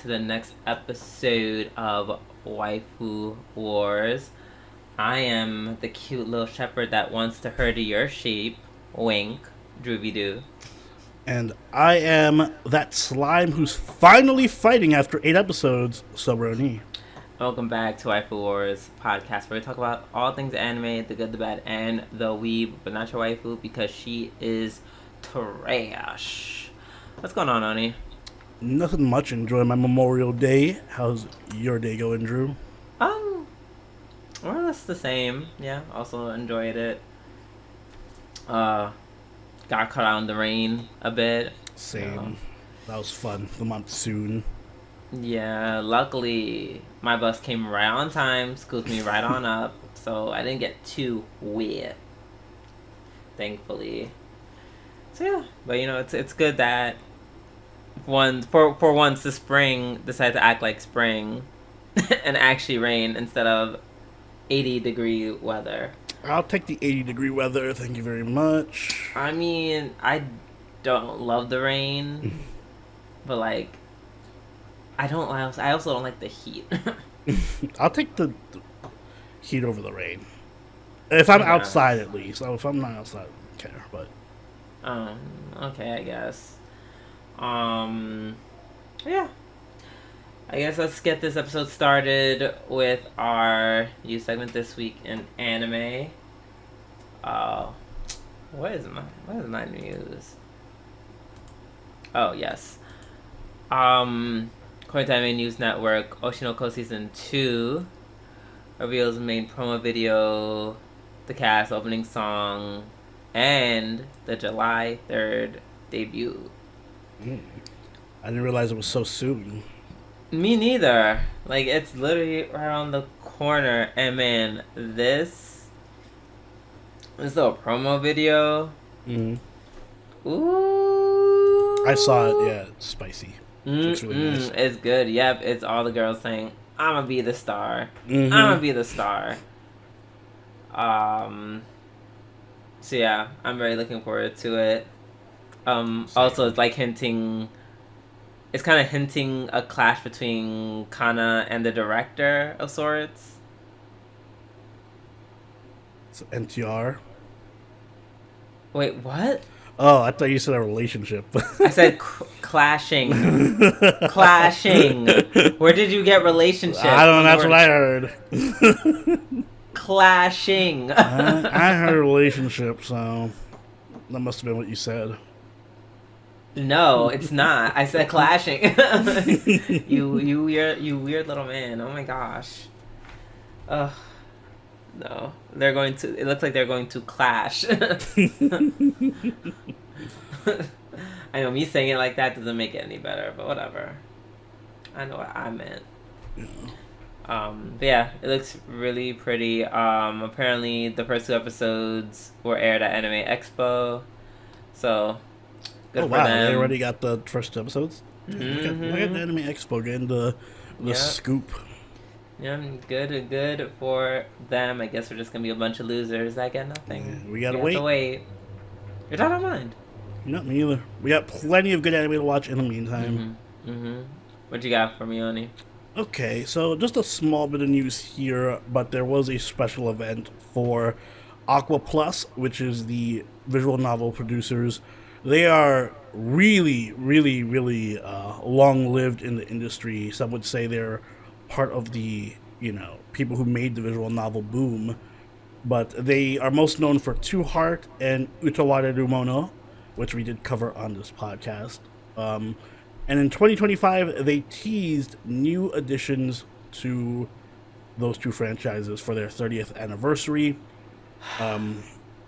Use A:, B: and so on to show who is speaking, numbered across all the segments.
A: to the next episode of Waifu Wars. I am the cute little shepherd that wants to herd your sheep. Wink, Droopy Doo.
B: And I am that slime who's finally fighting after 8 episodes, Sobroni.
A: Welcome back to Waifu Wars podcast, where we talk about all things anime, the good, the bad, and the weeb, but not your waifu because she is trash. What's going on, Oni?
B: Nothing much. Enjoying my Memorial Day. How's your day going, Drew?
A: More or less the same. Yeah, also enjoyed it. Got caught out in the rain a bit.
B: Same. That was fun. The monsoon.
A: Yeah, luckily my bus came right on time, scooped me right on up, so I didn't get too wet. Thankfully. So yeah, but it's good that for once the spring decided to act like spring and actually rain instead of 80-degree weather.
B: I'll take the 80-degree weather. Thank you very much.
A: I mean, I don't love the rain, but like, I also don't like the heat.
B: I'll take the heat over the rain. If I'm outside, at least. So if I'm not outside, I don't care. But
A: okay, I guess. Yeah. I guess let's get this episode started with our news segment this week in anime. What is my news? Oh yes. According to Anime News Network, Oshinoko Season 2 reveals the main promo video, the cast opening song, and the July 3rd debut.
B: I didn't realize it was so soon.
A: Me neither. Like, it's literally right around the corner. And man, this little promo video. Ooh.
B: I saw it. Yeah, it's spicy. It's really nice.
A: It's good. Yep, it's all the girls saying, "I'm gonna be the star. I'm gonna be the star." So yeah, I'm very looking forward to it. Also, it's like it's kind of hinting a clash between Kana and the director of sorts.
B: It's NTR.
A: Wait, what?
B: Oh, I thought you said a relationship.
A: I said clashing. Clashing. Where did you get relationship?
B: I don't know. That's what I heard.
A: Clashing.
B: I heard relationship, so that must have been what you said.
A: No, it's not. I said clashing. you weird little man. Oh my gosh. Ugh. No, it looks like they're going to clash. I know me saying it like that doesn't make it any better, but whatever. I know what I meant. But yeah, it looks really pretty. Apparently the first 2 episodes were aired at Anime Expo, so good for them.
B: They already got the first 2 episodes. Look at the Anime Expo getting the scoop.
A: Yeah, good for them. I guess we're just gonna be a bunch of losers that get nothing.
B: Yeah, we gotta wait.
A: You're not on mind.
B: No, me either. We got plenty of good anime to watch in the meantime.
A: What you got for me, Oni?
B: Okay, so just a small bit of news here, but there was a special event for Aqua Plus, which is the visual novel producers. They are really, really, really long-lived in the industry. Some would say they're part of the, people who made the visual novel boom. But they are most known for Two Heart and Utawareru Mono, which we did cover on this podcast. And in 2025, they teased new additions to those 2 franchises for their 30th anniversary.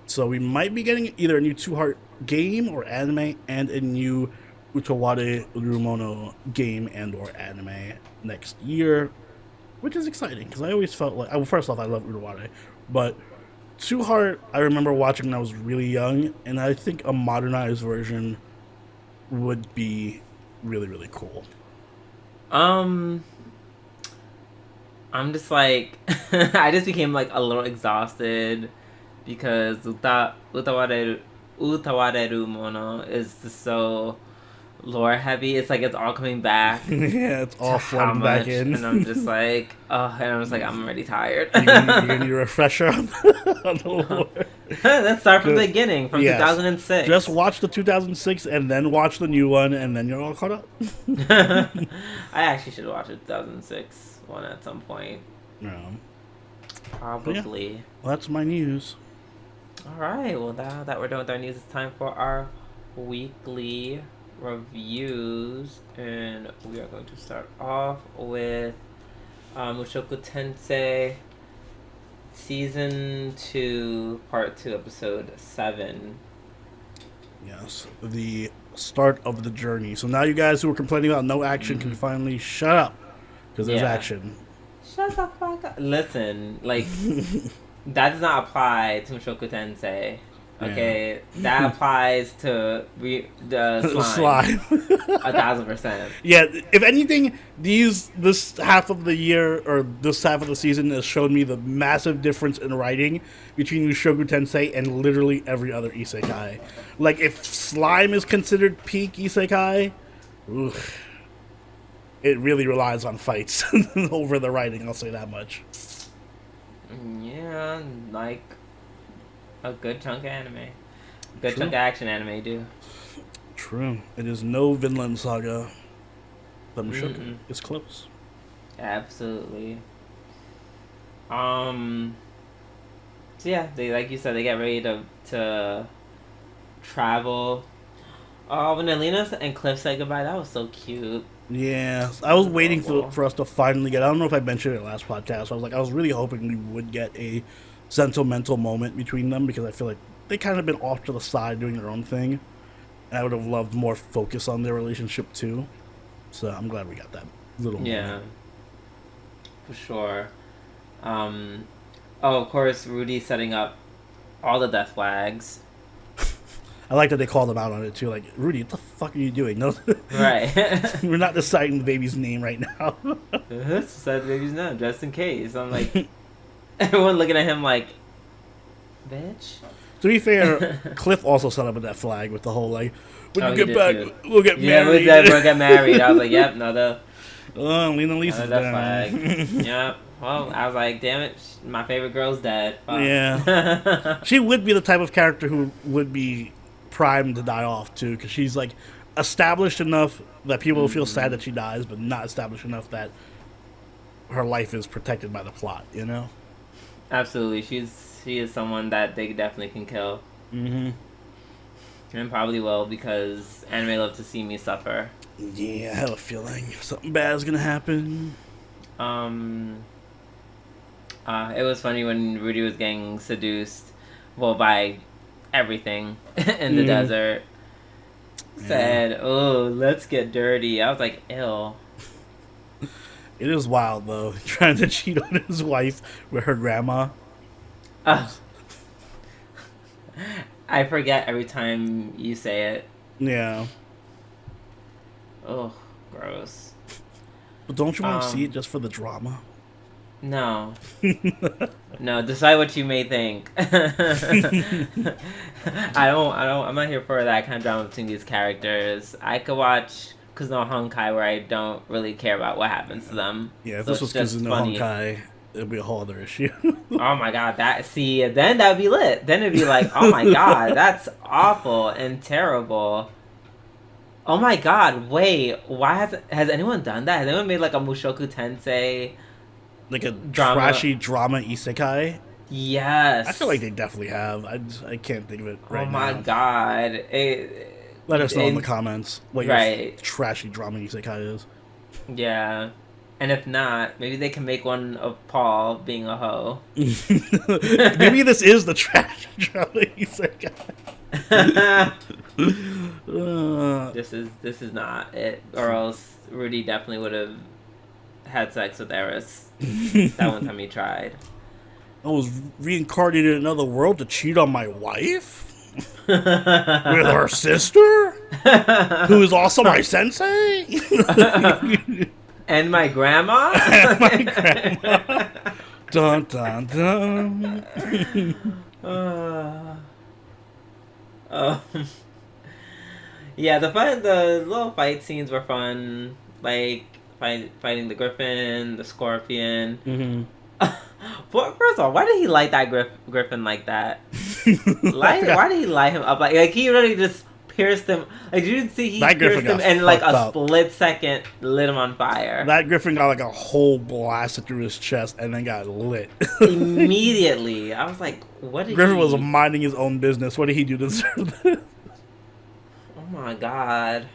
B: So we might be getting either a new Two Heart game or anime and a new Utawareru Mono game and or anime next year, which is exciting because I always felt like, first off, I love Utaware, but Two Heart I remember watching when I was really young, and I think a modernized version would be really, really cool.
A: I'm just like I just became like a little exhausted because Utawareru Mono is just so lore heavy. It's like it's all coming back.
B: Yeah, it's all
A: to
B: flooding back in.
A: And I'm just like, I'm already tired.
B: You're gonna need a refresher on the lore.
A: Let's start from the beginning, from 2006.
B: Just watch the 2006 and then watch the new one, and then you're all caught up.
A: I actually should watch the 2006 one at some point.
B: No.
A: Probably.
B: Yeah. Well, that's my news.
A: All right. Well, now that we're done with our news, it's time for our weekly reviews, and we are going to start off with Mushoku Tensei Season 2, Part 2, Episode 7.
B: Yes, the start of the journey. So now you guys who were complaining about no action can finally shut up, because there's action.
A: Shut the fuck up. Listen, like, that does not apply to Mushoku Tensei. Okay, that applies to the slime. 1,000%.
B: Yeah, if anything, this half of the year or this half of the season has shown me the massive difference in writing between Mushoku Tensei and literally every other isekai. Like, if slime is considered peak isekai, oof, it really relies on fights over the writing. I'll say that much.
A: Yeah, like a good chunk of anime. Good chunk of action anime, dude.
B: True. It is no Vinland Saga. But Mushoku is close.
A: Absolutely. So yeah, they, like you said, they get ready to travel. Oh, when Alina and Cliff said goodbye, that was so cute.
B: Yeah, I was waiting for us to finally get. I don't know if I mentioned it last podcast. I was really hoping we would get a sentimental moment between them, because I feel like they kind of been off to the side doing their own thing, and I would have loved more focus on their relationship too. So I'm glad we got that little moment.
A: For sure. Of course, Rudy setting up all the death flags.
B: I like that they called him out on it too. Like, Rudy, what the fuck are you doing? No,
A: right.
B: We're not deciding the baby's name right now.
A: Decide the baby's name, just in case. I'm like, everyone looking at him like, bitch.
B: To be fair, Cliff also set up with that flag with the whole like, when you get back, we'll get married.
A: Yeah, we'll get married. I was like, yep, another.
B: Lena Lisa's down.
A: Flag. Yep. Well, I was like, damn it, my favorite girl's dead. Fuck.
B: Yeah. She would be the type of character who would be primed to die off too, because she's like established enough that people will feel sad that she dies, but not established enough that her life is protected by the plot, you know?
A: Absolutely. She is someone that they definitely can kill. And probably will, because anime love to see me suffer.
B: Yeah, I have a feeling something bad is gonna happen.
A: It was funny when Rudy was getting seduced, well, by everything in the desert. Said, oh, let's get dirty. I was like, ew.
B: It is wild, though, trying to cheat on his wife with her grandma.
A: I forget every time you say it.
B: Yeah.
A: Oh, gross.
B: But don't you want to see it just for the drama?
A: No. No, decide what you may think. I'm not here for that kind of drama between these characters. I could watch Kuzuno Honkai where I don't really care about what happens to them.
B: Yeah, if this was Kuzuno Honkai, it'd be a whole other issue.
A: Oh my god, then that'd be lit. Then it'd be like, oh my god, that's awful and terrible. Oh my god, wait, why has anyone done that? Has anyone made like a Mushoku Tensei,
B: like a trashy drama isekai?
A: Yes.
B: I feel like they definitely have. I can't think of it right now.
A: Oh my god.
B: Let us know in the comments what your trashy drama isekai is.
A: Yeah. And if not, maybe they can make one of Paul being a hoe.
B: Maybe this is the trashy drama isekai.
A: This is not it, or else Rudy definitely would have had sex with Eris that one time he tried.
B: I was reincarnated in another world to cheat on my wife with her sister, who is also my sensei,
A: and my grandma.
B: My grandma. Dun dun dun.
A: Yeah, the little fight scenes were fun. Like fighting the griffin, the scorpion.
B: Mm-hmm.
A: First of all, why did he light that griffin like that?
B: I forgot.
A: Why did he light him up like he really just pierced him? Like you didn't see he
B: That griffin
A: pierced him
B: got
A: and like
B: fucked
A: a
B: up.
A: split second lit him on fire.
B: That griffin got like a hole blasted through his chest and then got lit.
A: Immediately, I was like, "What did
B: Griffin
A: he?"
B: was minding his own business. What did he do to deserve this?
A: Oh my god!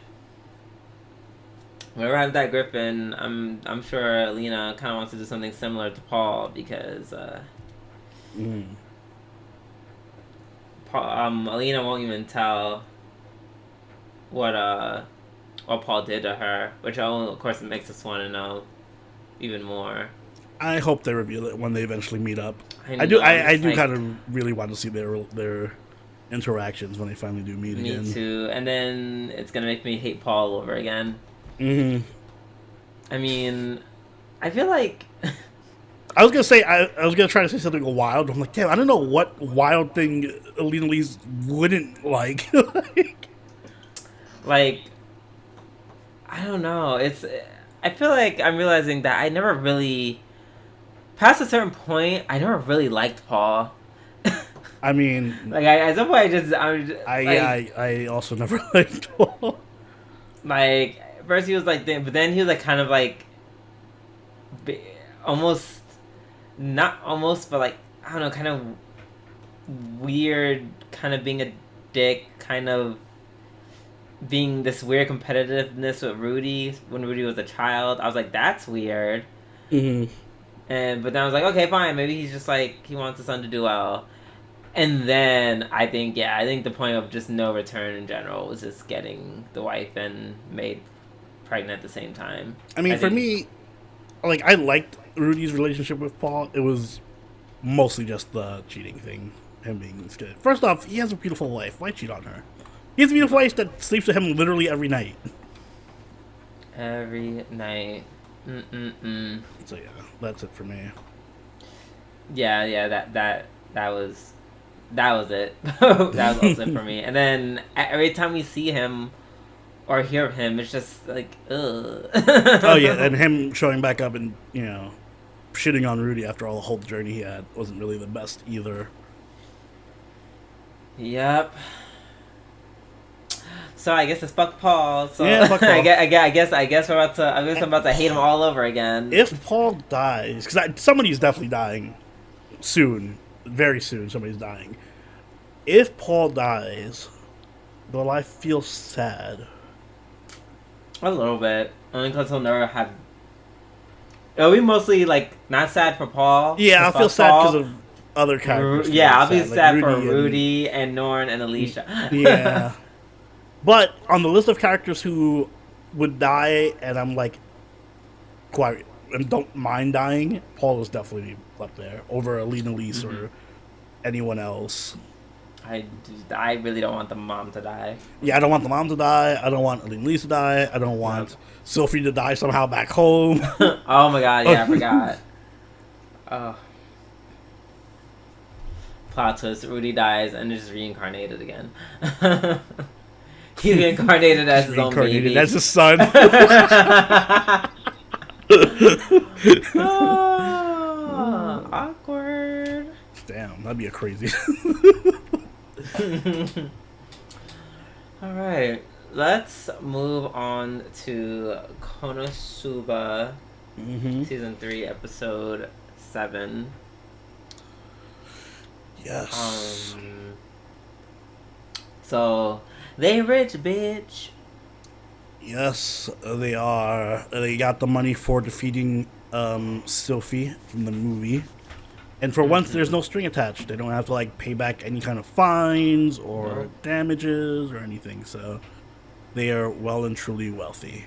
A: Whenever I have that griffin, I'm sure Lena kind of wants to do something similar to Paul because Alina won't even tell what Paul did to her, which of course makes us want to know even more.
B: I hope they reveal it when they eventually meet up.
A: I
B: do.
A: know,
B: I
A: it's
B: do
A: like-
B: kind of really want to see their interactions when they finally do meet again.
A: Me too. And then it's gonna make me hate Paul over again.
B: Mm-hmm.
A: I mean, I feel like
B: I was gonna say I was gonna try to say something wild. I'm like, damn, I don't know what wild thing Alina Lee's wouldn't like.
A: like I don't know. I feel like I'm realizing that I never really past a certain point. I never really liked Paul.
B: I mean,
A: Like at some point,
B: I also never liked Paul.
A: like first he was like, but then he was like kind of like, almost, not almost, but like I don't know, kind of weird, kind of being a dick, kind of being this weird competitiveness with Rudy when Rudy was a child. I was like, that's weird.
B: Mm-hmm.
A: But then I was like, okay, fine. Maybe he's just like he wants his son to do well. And then I think the point of just no return in general was just getting the wife and maid pregnant at the same time.
B: I mean, for me, like I liked Rudy's relationship with Paul. It was mostly just the cheating thing, him being scared. First off, he has a beautiful wife. Why cheat on her? He has a beautiful wife that sleeps with him literally every night.
A: Every night.
B: So yeah, that's it for me.
A: Yeah, that was it. That was also it for me. And then every time we see him or hear of him, it's just like, ugh.
B: Oh yeah, and him showing back up and shitting on Rudy after all the whole journey he had wasn't really the best either.
A: Yep. So I guess it's fuck Paul. So
B: Yeah, fuck Paul.
A: I guess we're about to. I guess I'm about to hate him all over again.
B: If Paul dies, because somebody's definitely dying soon, very soon. Somebody's dying. If Paul dies, will I feel sad?
A: A little bit, only because he'll never have. It'll be mostly like not sad for Paul.
B: Yeah, I'll feel sad because of other characters.
A: Yeah, I'll be sad
B: like
A: for
B: Rudy
A: Rudy and Norn and Alicia.
B: Yeah. But on the list of characters who would die, and I'm like, quite, and don't mind dying, Paul is definitely up there over Alina Lise or anyone else.
A: I really don't want the mom to die.
B: Yeah, I don't want the mom to die. I don't want Alina Lise to die. I don't want Sophie to die somehow back home.
A: Oh my god, yeah, I forgot. Oh. Plot twist, Rudy dies and is reincarnated again. He's reincarnated as his own baby.
B: That's his son.
A: Oh, awkward.
B: Damn, that'd be a crazy.
A: Alright, let's move on to Konosuba Season 3, Episode 7.
B: Yes.
A: So, they rich, bitch.
B: Yes, they are. They got the money for defeating Sophie from the movie. And for once, there's no string attached. They don't have to like pay back any kind of fines or damages or anything. So they are well and truly wealthy.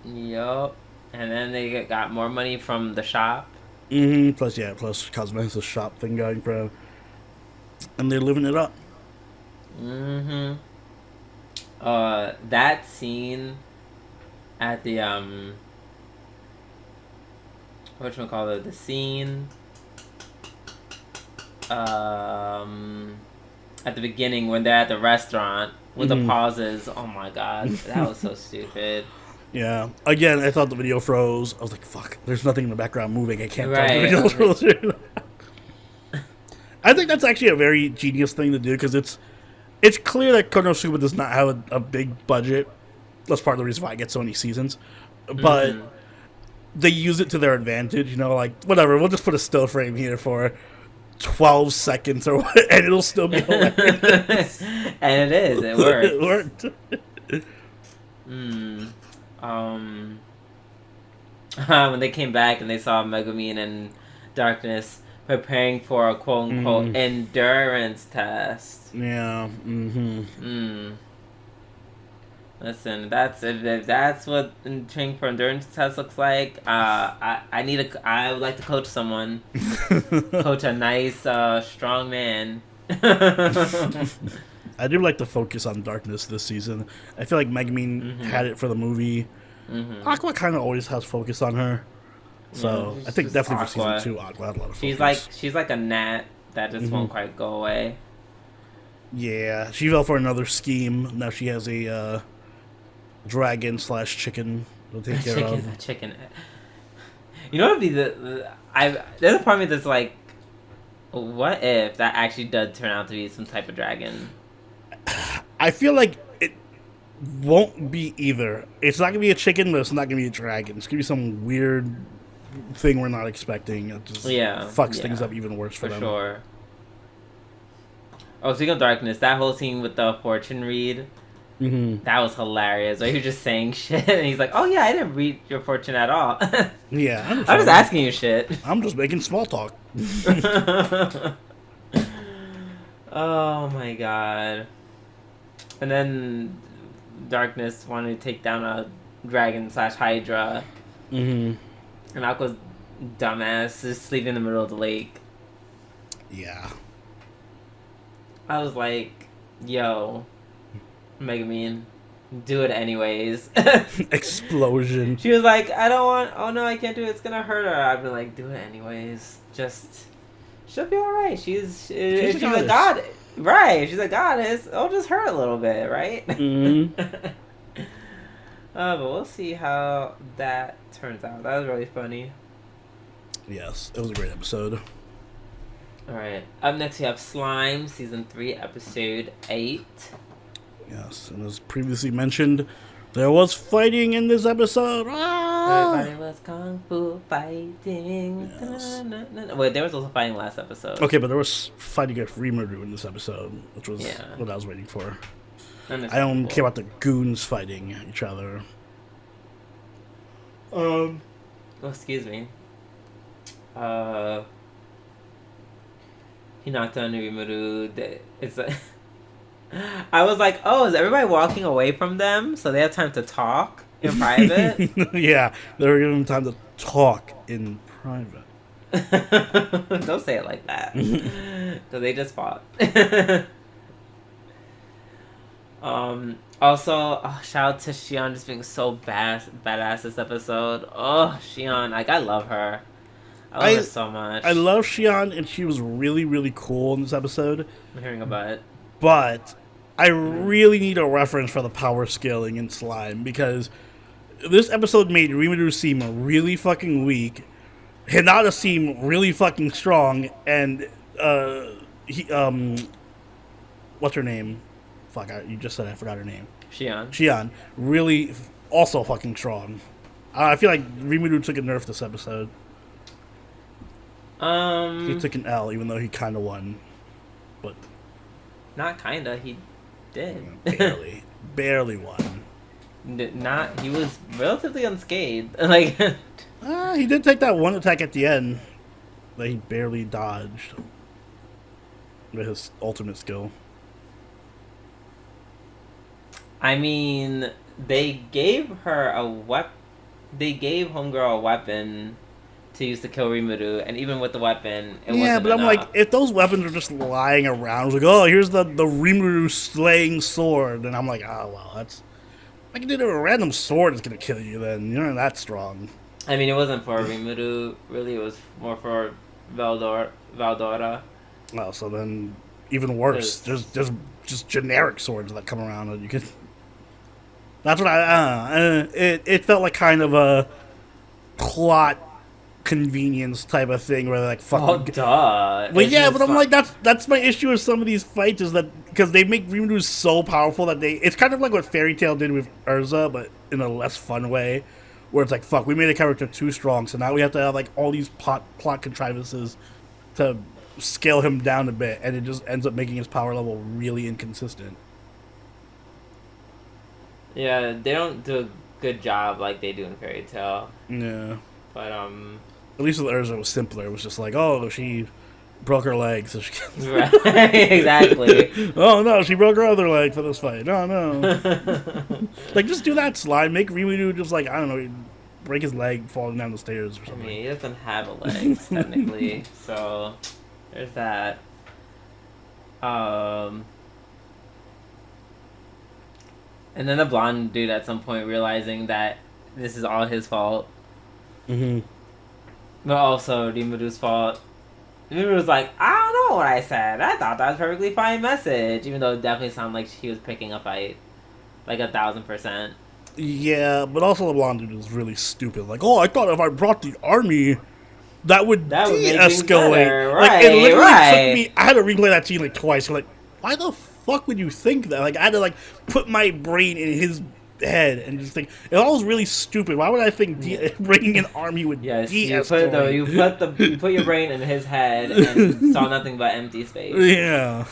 A: Yup. And then they got more money from the shop.
B: Plus Cosmo has a shop thing going for them. And they're living it up.
A: That scene at the whatchamacallit, the scene at the beginning when they're at the restaurant with the
B: Mhm.
A: pauses. Oh my god, that was so stupid.
B: Yeah. Again, I thought the video froze. I was like, "Fuck!" There's nothing in the background moving. I can't tell if the
A: Right. I
B: video
A: was like,
B: froze. I think that's actually a very genius thing to do because it's clear that Konosuba does not have a big budget. That's part of the reason why I get so many seasons. But they use it to their advantage. You know, like whatever. We'll just put a still frame here for 12 seconds or what, and it'll still be hilarious.
A: and it is. It works.
B: It worked.
A: When they came back and they saw Megumin and Darkness preparing for a quote unquote endurance test.
B: Yeah. Mm-hmm.
A: Listen, if that's what training for endurance test looks like. I would like to coach someone, coach a nice, strong man.
B: I do like to focus on Darkness this season. I feel like Megumin had it for the movie. Aqua kind of always has focus on her, so I think definitely for season 2, Aqua had a lot of focus.
A: She's like a gnat that just won't quite go away.
B: Yeah, she fell for another scheme. Now she has a dragon/chicken to take care of.
A: Chicken. You know what would be there's a part of me that's like, what if that actually does turn out to be some type of dragon?
B: I feel like it won't be either. It's not gonna be a chicken, but it's not gonna be a dragon. It's gonna be some weird thing we're not expecting. It just fucks things up even worse for them.
A: Sure. Oh, speaking of Darkness, that whole scene with the fortune read, that was hilarious. Where he was just saying shit, and he's like, "Oh yeah, I didn't read your fortune at all."
B: Yeah,
A: I was asking you shit.
B: I'm just making small talk.
A: Oh my god. And then Darkness wanted to take down a dragon/Hydra. And Aqua's dumbass is sleeping in the middle of the lake.
B: Yeah.
A: I was like, yo, Megumin, do it anyways.
B: Explosion.
A: She was like, oh no, I can't do it, it's gonna hurt her. I'd be like, do it anyways. She'll be alright. She's a goddess. Right, she's a goddess. It'll just hurt a little bit, right? But we'll see how that turns out. That was really funny.
B: Yes, it was a great episode.
A: Alright, up next we have Slime, Season 3, Episode 8.
B: Yes, and as previously mentioned, there was fighting in this episode.
A: Everybody was kung fu fighting.
B: Yes.
A: Wait, there was also fighting last episode.
B: Okay, but there was fighting against Rimuru in this episode, which was what I was waiting for. I don't care about the goons fighting each other.
A: Oh, excuse me. He knocked on Rimuru. It's like I was like, oh, is everybody walking away from them so they have time to talk in private?
B: Yeah, they were giving him time to talk in private.
A: Don't say it like that. Because they just fought. Also, shout out to Shion just being so badass this episode. Oh, Shion, like, I love her. I love her so much.
B: I love Shion, and she was really, really cool in this episode.
A: I'm hearing about it.
B: But I really need a reference for the power scaling in Slime, because this episode made Rimuru seem really fucking weak, Hinata seem really fucking strong, and what's her name? Fuck, you just said I forgot her name. Shion, really also fucking strong. I feel like Rimuru took a nerf this episode. He took an L, even though he kind of won, but
A: not kinda. He did.
B: barely won.
A: He was relatively unscathed. Like,
B: he did take that one attack at the end that he barely dodged with his ultimate skill.
A: I mean, they gave her a weapon. They gave Homegirl a weapon to use to kill Rimuru, and even with the weapon, it wasn't
B: but I'm
A: enough.
B: like, if those weapons are just lying around, like, oh, here's the Rimuru slaying sword, and I'm like, oh, well, that's... Like, dude, a random sword is gonna kill you, then. You're not that strong.
A: I mean, it wasn't for Rimuru, really, it was more for Valdora.
B: Well, so then even worse.
A: There's-
B: There's just generic swords that come around that you can. That's what it felt like kind of a plot convenience type of thing where they're like fuck.
A: Oh, duh.
B: Well,
A: It's
B: yeah,
A: just
B: but I'm
A: fun-
B: like that's my issue with some of these fights is that because they make Rimuru so powerful that it's kind of like what Fairy Tail did with Urza, but in a less fun way, where it's like fuck, we made a character too strong, so now we have to have like all these plot contrivances to scale him down a bit, and it just ends up making his power level really inconsistent.
A: Yeah, they don't do a good job like they do in Fairy Tail.
B: Yeah,
A: But
B: at least with Urza it was simpler. It was just like, oh, she broke her leg, so she.
A: right, exactly.
B: Oh no, she broke her other leg for this fight. No, no. Like, just do that slide. Make Rimuru just like, I don't know, break his leg falling down the stairs or
A: I
B: something.
A: mean, he doesn't have a leg technically, so there's that. And then the blonde dude at some point realizing that this is all his fault,
B: Mm-hmm.
A: but also Rimuru's fault. Rimuru's like, I don't know what I said. I thought that was a perfectly fine message, even though it definitely sounded like he was picking a fight, like 1,000%.
B: Yeah, but also the blonde dude is really stupid. Like, oh, I thought if I brought the army, that would
A: That would make things
B: de-escalate.
A: better.
B: Like, it
A: Right,
B: literally
A: right.
B: took me. I had to replay that scene like twice. I'm like, why the fuck would you think that? Like, I had to like put my brain in his head and just think it all was really stupid. Why would I think bringing an army would
A: Yes,
B: de-escalate?
A: you put your brain in his head and saw nothing but empty space.
B: Yeah.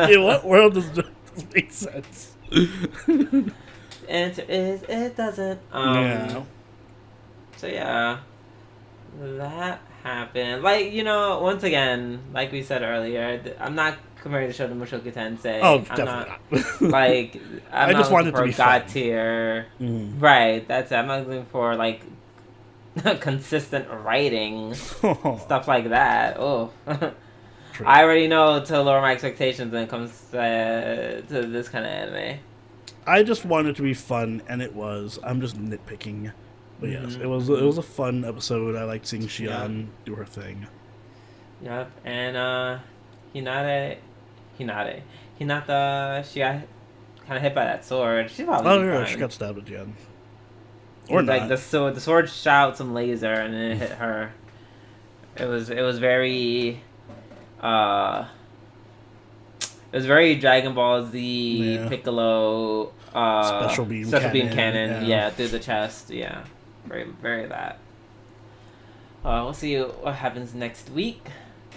B: In what world does this make sense?
A: Answer is it doesn't.
B: Yeah.
A: So yeah, that happened. Like, once again, like we said earlier, I'm not comparing the show to Mushoku Tensei.
B: Oh,
A: I'm
B: definitely
A: not.
B: not.
A: Like, I'm
B: I
A: not
B: just wanted
A: looking
B: it to
A: for
B: be
A: God
B: fun.
A: tier.
B: Mm.
A: Right, that's it. I'm not looking for like consistent writing, stuff like that. Oh.
B: True.
A: I already know to lower my expectations when it comes to this kind of anime.
B: I just wanted it to be fun, and it was. I'm just nitpicking, but yes, it was a fun episode. I liked seeing Shion do her thing.
A: Yep, and Hinata, she got kind of hit by that sword. She's probably
B: Oh yeah,
A: fine.
B: she got stabbed at the end.
A: It
B: Or
A: was
B: not.
A: like the sword shot out some laser and then it hit her. It was very it was very Dragon Ball Z
B: Yeah.
A: Piccolo
B: Special beam cannon, yeah.
A: through the chest, yeah. Very very that. We'll see what happens next week.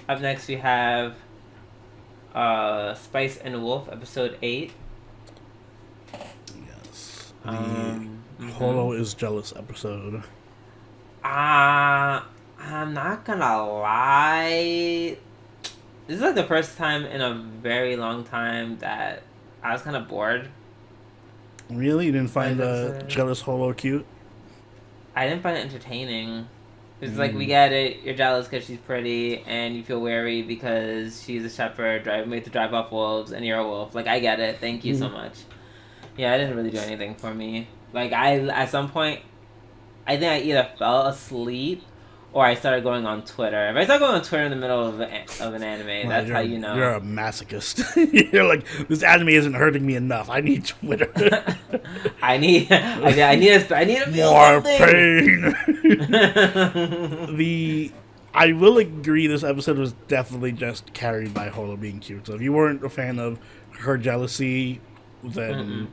A: Up next we have Spice and Wolf episode 8.
B: Yes. The
A: Mhm.
B: Holo is jealous episode.
A: I'm not gonna lie. This is like the first time in a very long time that I was kind of bored.
B: Really, you didn't find
A: Like,
B: the
A: that's,
B: jealous Holo cute?
A: I didn't find it entertaining. It's like, we get it. You're jealous because she's pretty, and you feel wary because she's a shepherd, made to drive off wolves, and you're a wolf. Like, I get it. Thank you so much. Yeah, it didn't really do anything for me. Like, at some point, I think I either fell asleep or I started going on Twitter. If I start going on Twitter in the middle of an anime, that's how you know.
B: You're a masochist. You're like, this anime isn't hurting me enough. I need Twitter.
A: I need to feel
B: More
A: something.
B: pain. I will agree this episode was definitely just carried by Holo being cute. So if you weren't a fan of her jealousy, then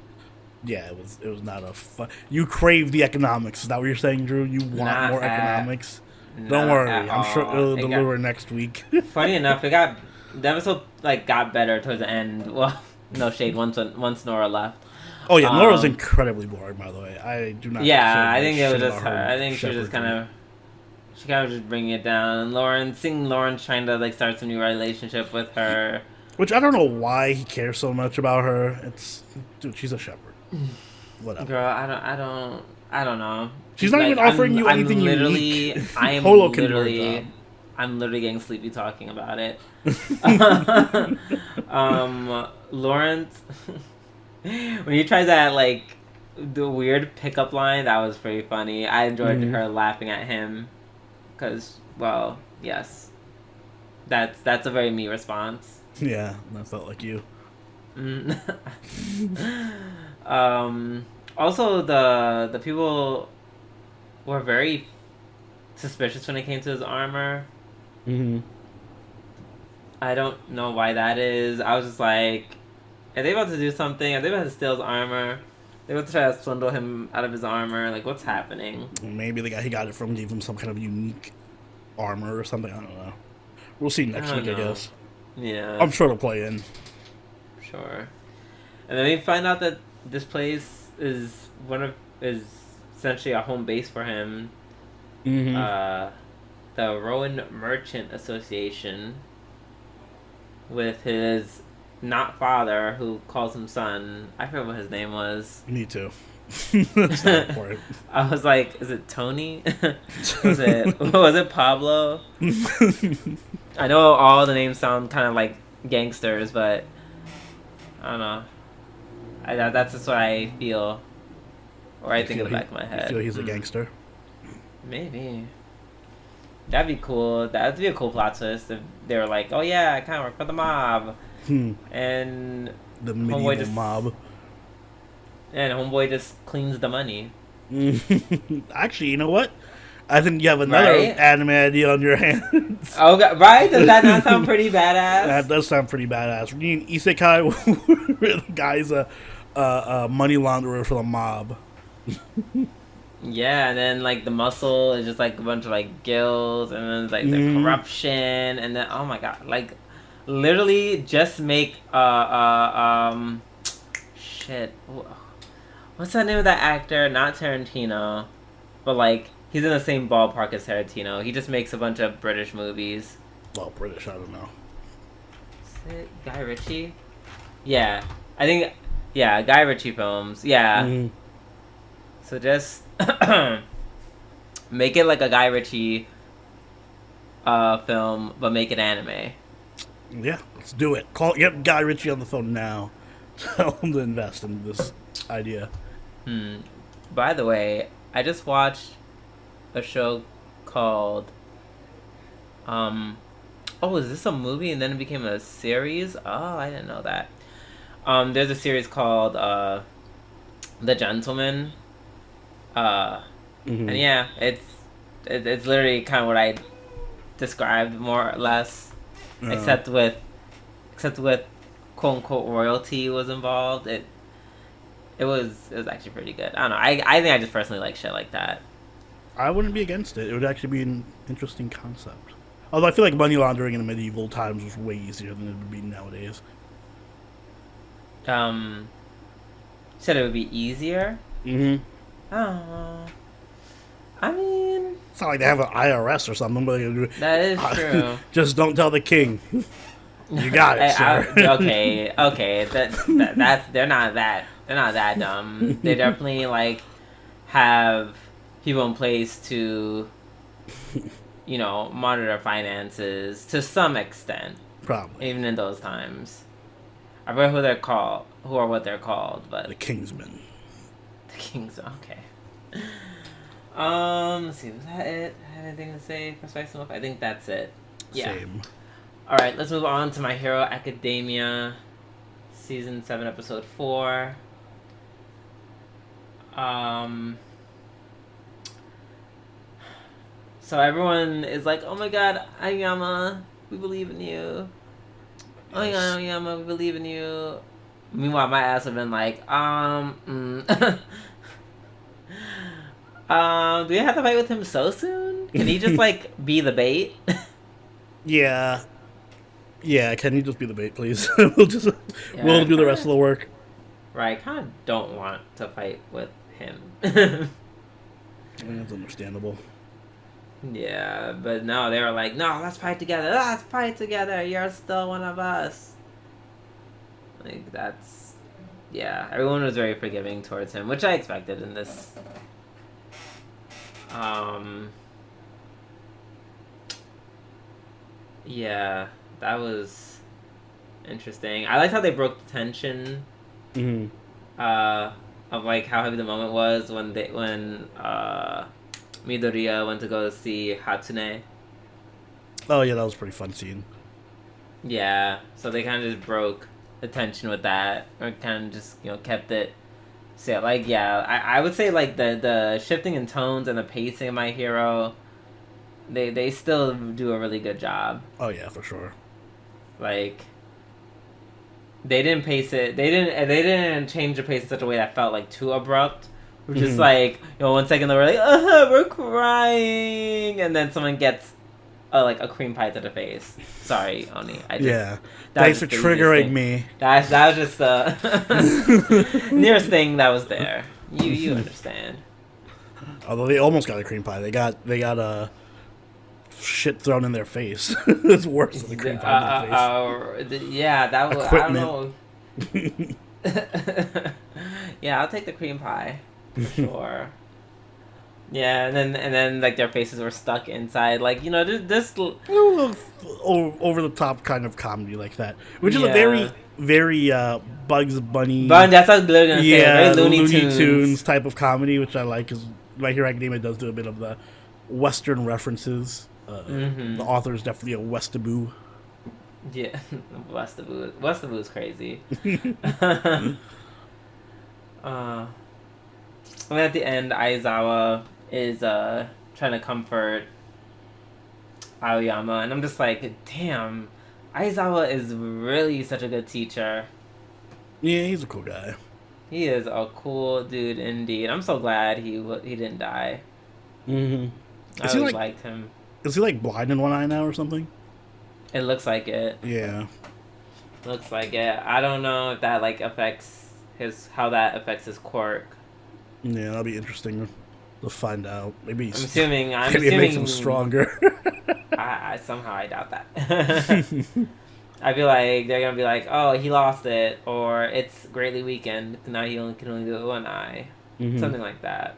B: yeah, it was not a fun. You crave the economics. Is that what you're saying, Drew? You want
A: Not
B: more
A: at-
B: economics?
A: Not
B: Don't worry,
A: at
B: I'm sure
A: all.
B: it'll
A: It got-
B: deliver next week.
A: Funny enough, the episode got better towards the end. Well, no shade. Once Nora left.
B: Oh yeah, Nora's
A: Um,
B: incredibly boring, by the way. I do not.
A: Yeah,
B: say
A: I think it was
B: shit
A: just
B: about
A: her. I think she was just
B: shepherdry.
A: kind of just bringing it down. Seeing Lauren trying to like start some new relationship with her.
B: Which I don't know why he cares so much about her. Dude, she's a shepherd. Whatever.
A: Girl, I don't know.
B: She's not even offering you anything
A: literally,
B: unique.
A: I am
B: Holo can do her
A: literally,
B: job.
A: I'm literally getting sleepy talking about it. Lawrence, when he tries that like the weird pickup line, that was pretty funny. I enjoyed her laughing at him, because, well, yes, that's a very me response.
B: Yeah, that felt like you.
A: Mm. Also, the people were very suspicious when it came to his armor.
B: Mm-hmm.
A: I don't know why that is. I was just like, are they about to do something? Are they about to steal his armor? They about to try to swindle him out of his armor? Like, what's happening?
B: Maybe the guy he got it from gave him some kind of unique armor or something. I don't know. We'll see
A: I
B: next
A: don't
B: week, I
A: know.
B: guess.
A: Yeah,
B: I'm sure it'll play in.
A: sure. And then we find out that this place is essentially a home base for him.
B: Mm-hmm.
A: The Rowan Merchant Association, with his not father, who calls him son. I forget what his name was.
B: Me too. That's not important.
A: I was like, is it Tony? was it Pablo? I know all the names sound kind of like gangsters, but I don't know. That's just what I feel, or I think in the back of my head.
B: You feel he's a gangster?
A: Maybe. That'd be cool. That'd be a cool plot twist if they were like, "Oh yeah, I kind of work for the mob," and
B: The medieval mob.
A: And homeboy just cleans the money.
B: Actually, you know what? I think you have another anime idea on your hands.
A: Oh, right? Does that not sound pretty badass?
B: That does sound pretty badass. We need an isekai where the guy's a money launderer for the mob.
A: Yeah, and then like the muscle is just like a bunch of like gills, and then like the corruption, and then oh my god, like literally just make shit. What's that name of that actor? Not Tarantino, but like he's in the same ballpark as Tarantino. He just makes a bunch of British movies.
B: Well, British, I don't know.
A: Is it Guy Ritchie? Yeah, I think. Yeah, Guy Ritchie films. Yeah. So just make it like a Guy Ritchie film, but make it anime.
B: Yeah, let's do it. Get Guy Ritchie on the phone now. Tell him to invest in this idea.
A: By the way, I just watched a show called is this a movie and then it became a series? Oh, I didn't know that. There's a series called The Gentleman. And yeah, it's literally kind of what I described more or less, except with quote unquote royalty was involved. It was actually pretty good. I don't know. I think I just personally like shit like that.
B: I wouldn't be against it. It would actually be an interesting concept. Although I feel like money laundering in the medieval times was way easier than it would be nowadays.
A: Said it would be easier. Oh, I mean,
B: it's not like they have an IRS or something. But
A: that is true.
B: Just don't tell the king. You got it, sir.
A: Okay. That's they're not that dumb. They definitely like have people in place to, monitor finances to some extent.
B: Probably.
A: Even in those times. I forget who they're called, or what they're called, but
B: the Kingsmen.
A: The Kings. Okay. Let's see. Was that it? I have anything to say for Spice Enough? I think that's it. Yeah.
B: Same.
A: All right. Let's move on to My Hero Academia, season 7, episode 4. So everyone is like, "Oh my God, Aoyama, we believe in you. Oh my God, Aoyama, we believe in you." Meanwhile, my ass have been like, do we have to fight with him so soon? Can he just like be the bait?
B: Yeah. Can you just be the bait, please? We'll do the rest of the work.
A: Right, I kind of don't want to fight with him.
B: That's understandable.
A: Yeah, but no, they were like, "No, let's fight together. Let's fight together. You're still one of us." Like that's, yeah. Everyone was very forgiving towards him, which I expected in this. Yeah, that was interesting. I liked how they broke the tension. Of like how heavy the moment was when Midoriya went to go see Hatsune.
B: Oh yeah, that was a pretty fun scene.
A: Yeah, so they kind of just broke the tension with that, or kind of just kept it. So like I would say like the shifting in tones and the pacing of My Hero, they still do a really good job.
B: Oh yeah, for sure.
A: Like they didn't pace it. They didn't change the pace in such a way that felt like too abrupt. We're just like 1 second they were like we're crying, and then someone gets like a cream pie to the face. Sorry, Oni.
B: Thanks for triggering me.
A: That was just the nearest thing that was there. You understand.
B: Although they almost got a cream pie, they got a shit thrown in their face. It's worse than the cream pie in their face.
A: Yeah, that was.
B: Equipment.
A: I don't know. Yeah, I'll take the cream pie for sure. Yeah, and then like their faces were stuck inside, like this
B: over the top kind of comedy like that, which is a very very Bugs Bunny.
A: That's what I was literally gonna say.
B: Yeah,
A: Very
B: Looney Tunes type of comedy, which I like, because My Hero Academia does do a bit of the Western references. The author is definitely a Westaboo.
A: Yeah, Westaboo is crazy. And at the end, Aizawa is trying to comfort Aoyama, and I'm just like, damn, Aizawa is really such a good teacher.
B: Yeah, he's a cool guy.
A: He is a cool dude indeed. I'm so glad he didn't die. I always liked him.
B: Is he like blind in one eye now or something?
A: It looks like it.
B: Yeah.
A: Looks like it. I don't know if that like affects how that affects his quirk.
B: Yeah, that'll be interesting to find out. Maybe
A: I'm assuming
B: it makes him stronger.
A: I doubt that. I feel like they're gonna be like, oh, he lost it, or it's greatly weakened. Now he can only do it with one eye, something like that.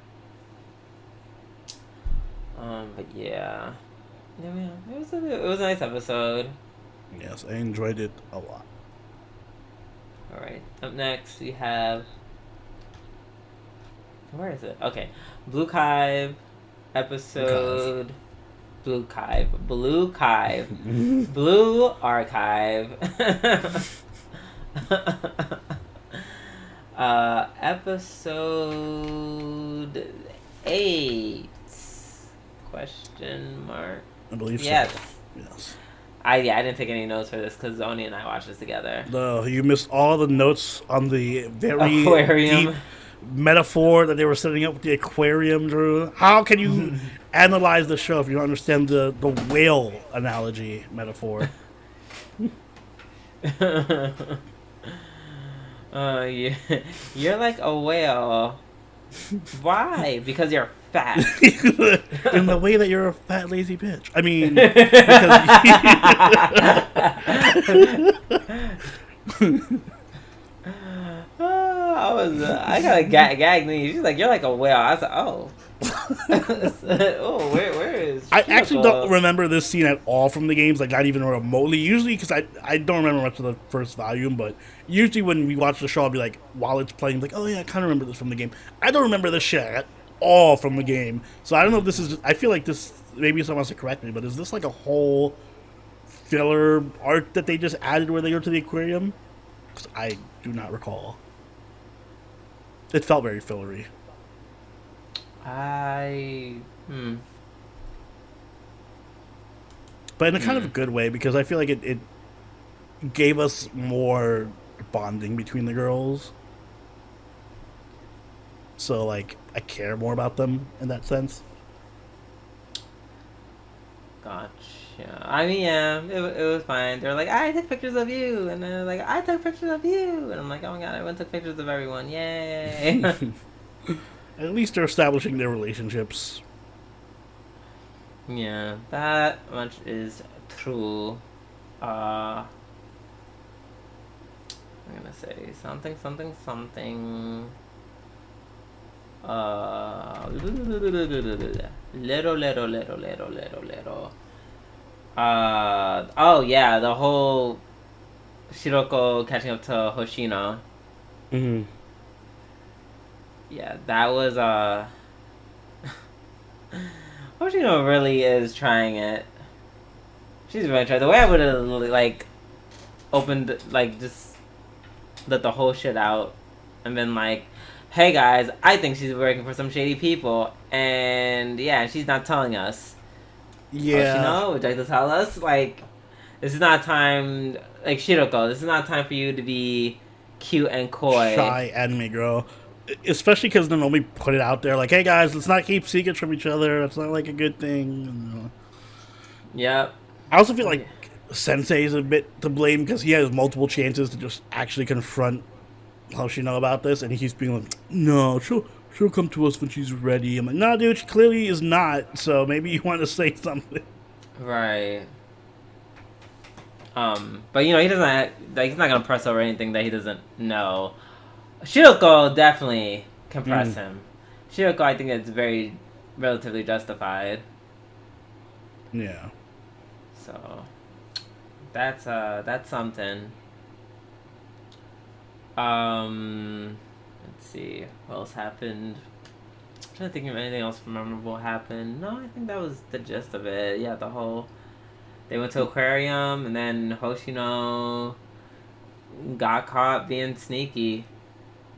A: But yeah, it was a nice episode.
B: Yes, I enjoyed it a lot.
A: All right, up next we have. Where is it? Okay, Blue Kive episode. Blue Archive. Episode 8? Question mark.
B: I believe so.
A: Yes.
B: Yes.
A: I didn't take any notes for this because Oni and I watched this together.
B: No, you missed all the notes on the very
A: aquarium
B: deep metaphor that they were setting up with the aquarium, Drew. How can you analyze the show if you don't understand the whale analogy metaphor?
A: Yeah. You're like a whale. Why? Because you're fat.
B: In the way that you're a fat, lazy bitch. I mean,
A: I gotta gag me. She's like, you're like a whale. I was like, oh. Oh, where is
B: I actually don't remember this scene at all from the games, like not even remotely. Usually, because I don't remember much of the first volume, but usually when we watch the show, I'll be like, while it's playing, like, oh yeah, I kind of remember this from the game. I don't remember this shit at all from the game. So I don't know if this is, I feel like this, maybe someone else to correct me, but is this like a whole filler arc that they just added where they go to the aquarium? Because I do not recall. It felt very fillery. But in a kind of a good way, because I feel like it gave us more bonding between the girls. So, like, I care more about them in that sense.
A: Gotcha. I mean, yeah, it was fine. They're like, I took pictures of you. And then like, I took pictures of you. And I'm like, oh my god, everyone took pictures of everyone. Yay.
B: At least they're establishing their relationships.
A: Yeah, that much is true. I'm gonna say something. Little. Oh yeah, the whole Shiroko catching up to Hoshino.
B: Mm-hmm.
A: Yeah, that was Hoshino really is trying it. She's really trying. The way I would have opened, like, just let the whole shit out and been like, hey guys, I think she's working for some shady people, and yeah, she's not telling us.
B: Yeah.
A: Would you like to tell us? Like, this is not time, like, Shiroko, this is not time for you to be cute and coy.
B: Shy anime girl. Especially because they normally put it out there like, hey guys, let's not keep secrets from each other. That's not like a good thing.
A: Yep.
B: I also feel like Sensei is a bit to blame because he has multiple chances to just actually confront Hoshino about this, and he keeps being like, no, she'll come to us when she's ready. I'm like, nah, dude, she clearly is not, so maybe you want to say something.
A: Right. But he doesn't, like, he's not gonna press over anything that he doesn't know. Shiroko definitely can press him. Shiroko, I think it's very relatively justified.
B: Yeah.
A: So that's something. Let's see what else happened. I'm trying to think if anything else memorable happened. No, I think that was the gist of it. Yeah, they went to aquarium, and then Hoshino got caught being sneaky.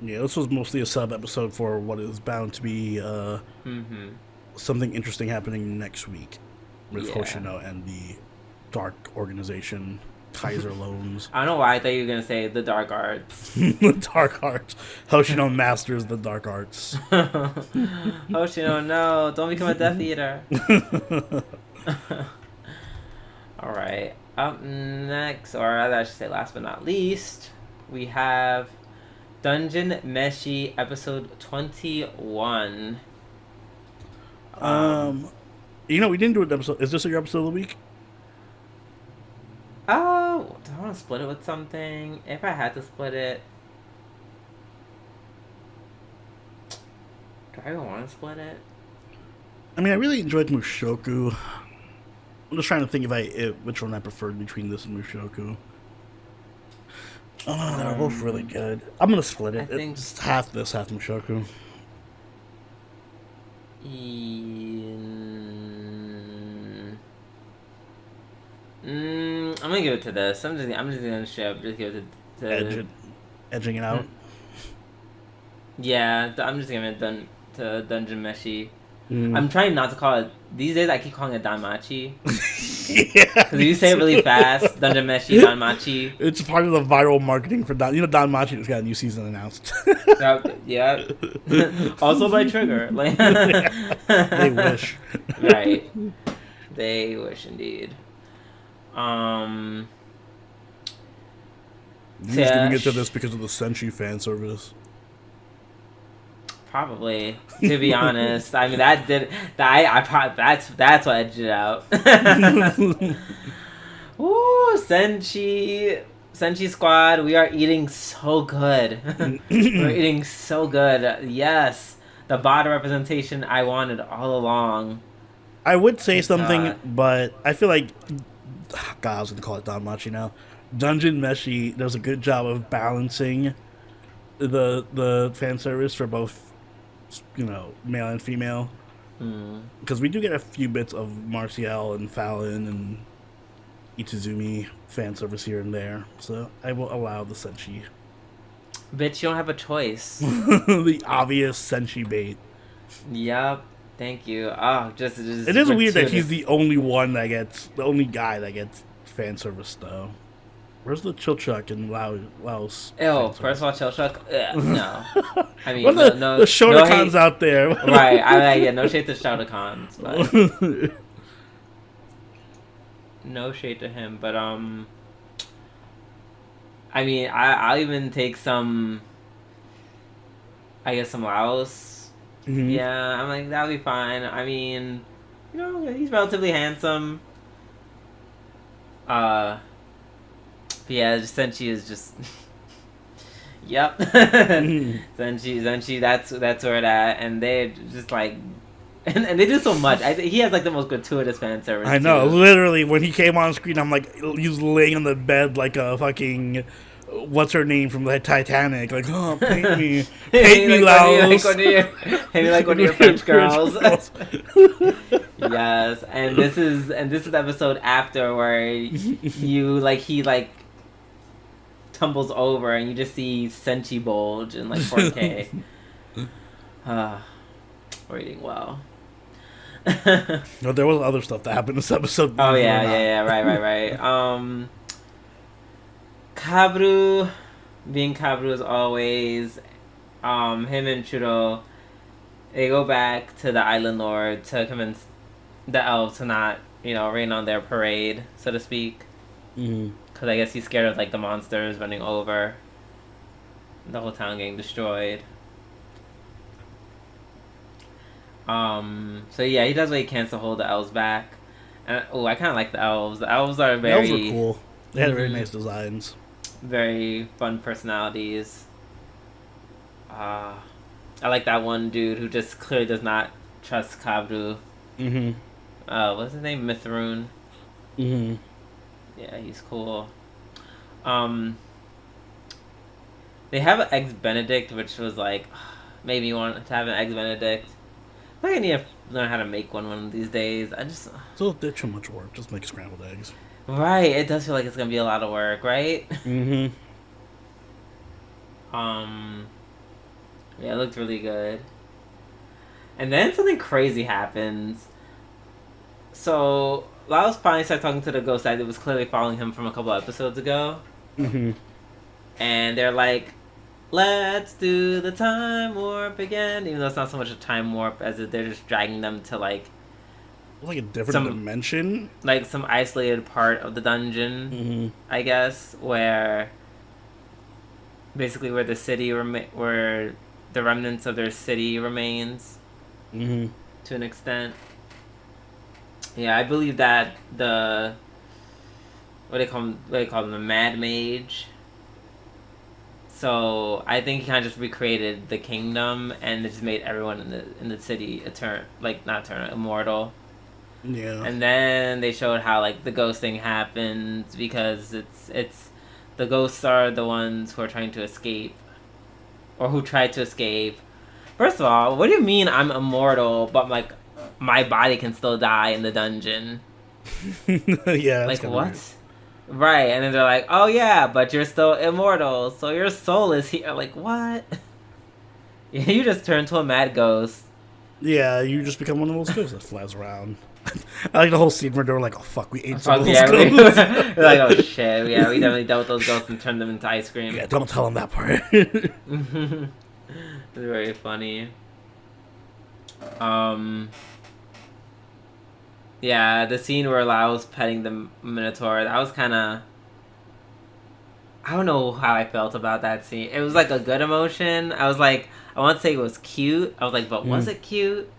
B: Yeah, this was mostly a sub episode for what is bound to be something interesting happening next week with Hoshino and the dark organization Kaiser Loans.
A: I don't know why I thought you were gonna say the dark arts.
B: The dark arts. Hoshino masters the dark arts.
A: Hoshino, no, don't become a Death Eater. All right. Up next, or I should say last but not least, we have Dungeon Meshi episode 21.
B: We didn't do an episode. Is this your episode of the week?
A: Oh, do I want to split it with something? If I had to split it, do I even want to split it?
B: I mean, I really enjoyed Mushoku. I'm just trying to think which one I preferred between this and Mushoku. Oh, they're both really good. I'm gonna split it. It's half this, half Mushoku.
A: I'm gonna give it to this. I'm just gonna just give it to
B: edging it out.
A: Yeah, I'm just giving it to Dungeon Meshi. I'm trying not to call it. These days, I keep calling it Danmachi.
B: Yeah.
A: Because you say it really fast, Dungeon Meshi, Danmachi.
B: It's part of the viral marketing for Danmachi just got a new season announced.
A: Yeah. Also by Trigger. Like,
B: they wish.
A: Right. They wish indeed.
B: You just didn't get to this because of the SENSHI fan service.
A: Probably, to be honest. I mean, that's what edged it out. Ooh, SENSHI squad, we are eating so good. We're eating so good. Yes, the bottom representation I wanted all along.
B: I would say something, but I feel like, God, I was gonna call it Danmachi now. Dungeon Meshi does a good job of balancing the fan service for both, male and female. Because we do get a few bits of Martial and Fallon and Itazumi fan service here and there. So I will allow the SENSHI.
A: Bitch, you don't have a choice.
B: The obvious SENSHI bait.
A: Yep. Thank you. Oh, just
B: it is weird that he's the only guy that gets fan service though. Where's the Chilchuck in Laos?
A: Ew, first of all, Chilchuck, no. I mean,
B: the Shotacons out there.
A: Right, no shade to Shotacons, but no shade to him, but I mean, I'll even take some, I guess, some Laos. Mm-hmm. Yeah, I'm like, that'll be fine. I mean, he's relatively handsome. But yeah, SENSHI is just yep. SENSHI, that's where it at, and they're just like, and they do so much. He has like the most gratuitous fan service.
B: I know, literally, when he came on screen, I'm like, he's laying on the bed like a fucking, what's her name from the Titanic? Like, oh, paint me, Laos.
A: Paint me like one of your French girls. Yes, and this is the episode after where he tumbles over and you just see SENSHI bulge in like 4K. We're eating well.
B: No, there was other stuff that happened in this episode.
A: Oh yeah, right. Kabru, being Kabru as always. Him and Churo, they go back to the Island Lord to convince the elves to not, rain on their parade, so to speak. Because I guess he's scared of like the monsters running over, the whole town getting destroyed. So yeah, he does what he can to hold the elves back. And I kind of like the elves. The elves are very...
B: The elves were cool. They had very nice designs.
A: Very fun personalities. I like that one dude who just clearly does not trust Kabru. What's his name? Mithroon. Yeah, he's cool. They have an Eggs Benedict, which was like, maybe you want to have an Eggs Benedict. I think I need to learn how to make one of these days.
B: So they're too much work. Just make scrambled eggs.
A: Right, it does feel like it's gonna be a lot of work, right? Yeah, it looked really good. And then something crazy happens. So Laos finally starts talking to the ghost that was clearly following him from a couple episodes ago. And they're like, let's do the time warp again. Even though it's not so much a time warp as if they're just dragging them to like
B: a different dimension,
A: like some isolated part of the dungeon, I guess, where basically where the city where the remnants of their city remains, to an extent. Yeah, I believe that the what do they call them, the Mad Mage. So I think he kind of just recreated the kingdom and just made everyone in the city immortal.
B: Yeah.
A: And then they showed how like the ghost thing happens because it's the ghosts are the ones who are trying to escape, or who tried to escape. First of all, what do you mean I'm immortal but like my body can still die in the dungeon?
B: Yeah.
A: Like what? Weird. Right, and then they're like, oh yeah, but you're still immortal, so your soul is here. Like what? You just turn to a mad ghost.
B: Yeah, you just become one of those ghosts that flies around. I like the whole scene where they were like, oh fuck, we ate some of those ghosts.
A: We're like, oh shit, yeah, we definitely dealt with those ghosts and turned them into ice cream.
B: Yeah, don't tell them that part.
A: It's very funny. Yeah, the scene where Lao's petting the Minotaur, that was kind of... I don't know how I felt about that scene. It was like a good emotion. I was like, I want to say it was cute. I was like, but was it cute?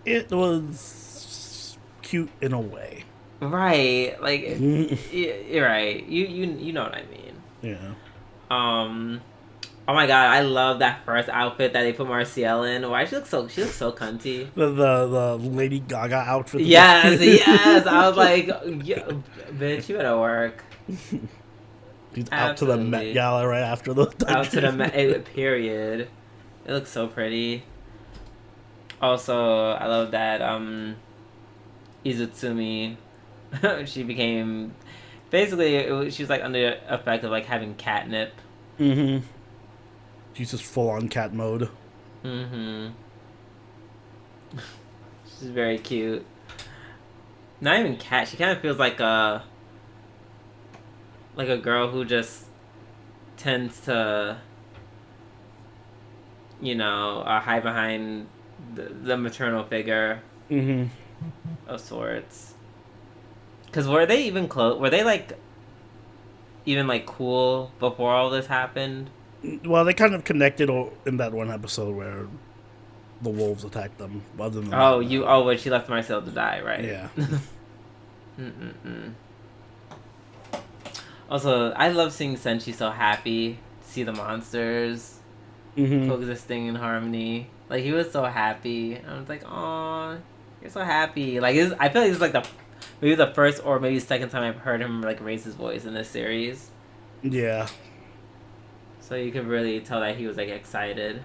B: It was cute in a way.
A: Right. Like, you're right. You know what I mean.
B: Yeah.
A: Oh my god, I love that first outfit that they put Marcielle in. Why she looks so cunty.
B: The Lady Gaga outfit.
A: Yes. I was like, bitch, you better work.
B: She's out to the Met Gala right after the dungeon.
A: Out to the Met, period. It looks so pretty. Also, I love that Izutsumi, she became... Basically, she was like under the effect of like having catnip.
B: She's just full-on cat mode.
A: She's very cute. Not even cat. She kind of feels like a girl who just tends to, hide behind the maternal figure of sorts. Because were they even close? Were they like even like cool before all this happened?
B: Well, they kind of connected in that one episode where the wolves attacked them. Other than
A: when she left Marcel to die, right?
B: Yeah.
A: Also, I love seeing SENSHI so happy to see the monsters coexisting in harmony. Like, he was so happy. I was like, "Aw, you're so happy." Like, I feel like this is like maybe the first or maybe second time I've heard him like raise his voice in this series.
B: Yeah.
A: So you could really tell that he was like excited.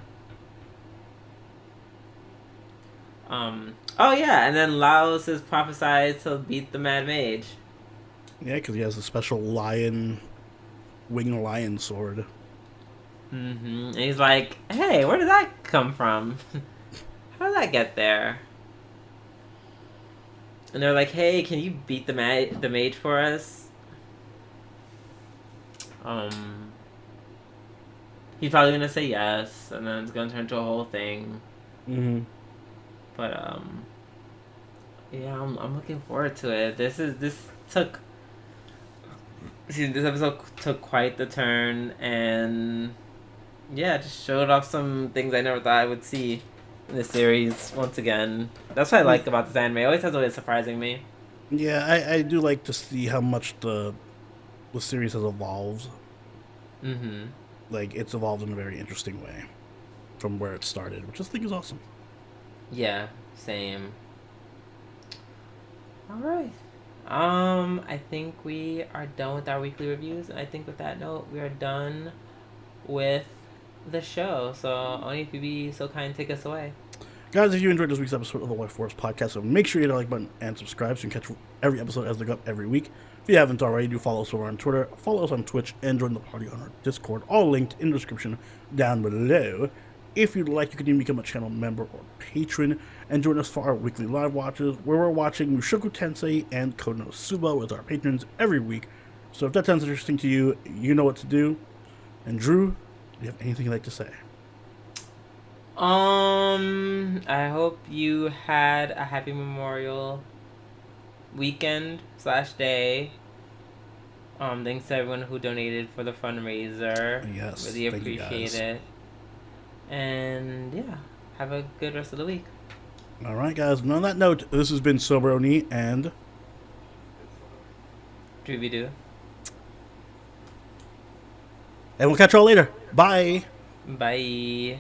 A: Oh yeah, and then Laos is prophesied to beat the Mad Mage.
B: Yeah, because he has a special lion winged lion sword.
A: And he's like, hey, where did that come from? How did that get there? And they're like, hey, can you beat the mage for us? He's probably gonna say yes, and then it's gonna turn into a whole thing. But yeah, I'm looking forward to it. This episode took quite the turn, and yeah, just showed off some things I never thought I would see in this series once again. That's what I like about this anime. It always has a way of surprising me.
B: Yeah, I do like to see how much the series has evolved. Like, it's evolved in a very interesting way from where it started, which I think is awesome.
A: Yeah, same. Alright. I think we are done with our weekly reviews, and I think with that note, we are done with the show. So, Oni, if you'd be so kind, take us away.
B: Guys, if you enjoyed this week's episode of the Waifu Force podcast, so make sure you hit the like button and subscribe so you can catch every episode as they go up every week. If you haven't already, do follow us over on Twitter, follow us on Twitch, and join the party on our Discord, all linked in the description down below. If you'd like, you can even become a channel member or patron and join us for our weekly live watches, where we're watching Mushoku Tensei and Konosuba with our patrons every week. So if that sounds interesting to you, you know what to do. And Drew, do you have anything you'd like to say?
A: I hope you had a happy Memorial weekend / day. Thanks to everyone who donated for the fundraiser.
B: Yes,
A: really appreciate it. And yeah, have a good rest of the week.
B: All right, guys. And on that note, this has been Soberoni and
A: Doobie-doo.
B: And we'll catch y'all later. Bye.
A: Bye.